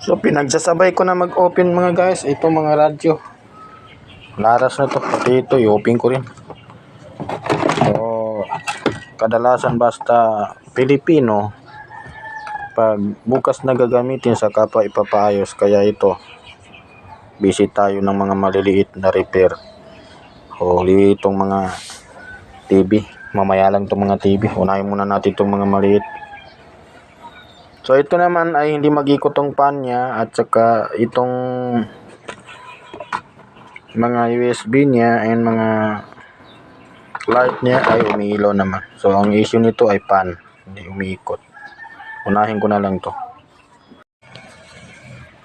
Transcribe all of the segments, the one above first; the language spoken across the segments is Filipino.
So pinagsasabay ko na mag-open mga guys. Ito mga radyo. Laras na to. Pati ito i-open ko rin. So kadalasan basta Pilipino pag bukas na gagamitin sa kapwa ipapaayos, kaya ito busy tayo ng mga maliliit na repair o itong mga TV. Mamaya lang itong mga TV, unahin muna natin itong mga maliit. So ito naman ay hindi mag-ikot tong pan nya, at saka itong mga USB nya and mga light nya ay umiilaw naman. So ang issue nito ay pan, hindi umiikot. Unahin ko na lang to.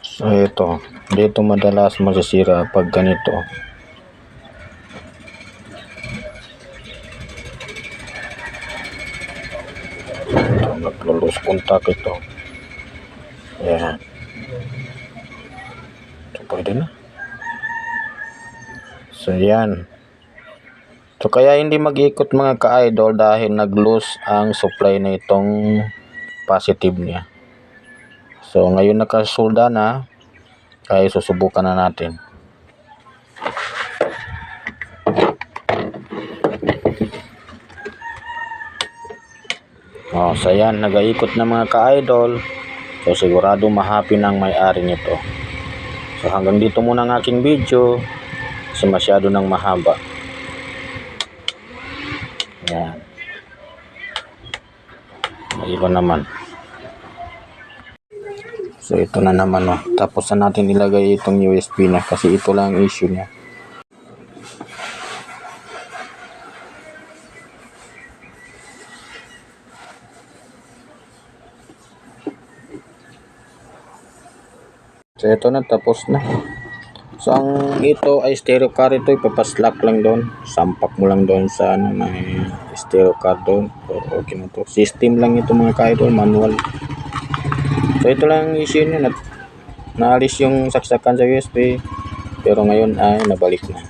So ito, dito madalas masisira pag ganito. Nag-lose contact ito. Ayan. So pwede na. So yan. So kaya hindi mag-ikot mga ka-idol dahil nag-lose ang supply na itong positive niya. So ngayon nakasolda na, kaya susubukan na natin. So yan, nag-ikot na mga ka-idol. So sigurado ma-happy ng may-ari nito. So hanggang dito muna ang aking video kasi masyado nang mahaba. Yan. Ayun naman. So ito na naman, oh. Tapos na natin ilagay itong USB na kasi ito lang ang issue niya. So ito na, tapos na. So ang ito ay stereo car, ito ipapaslak lang doon. Sampak mo lang doon sa ano, may stereo car doon. So okay na to. System lang ito mga ka-idol, manual. So ito lang ang issue niya, naalis yung saksakan sa USB, pero ngayon ay nabalik na.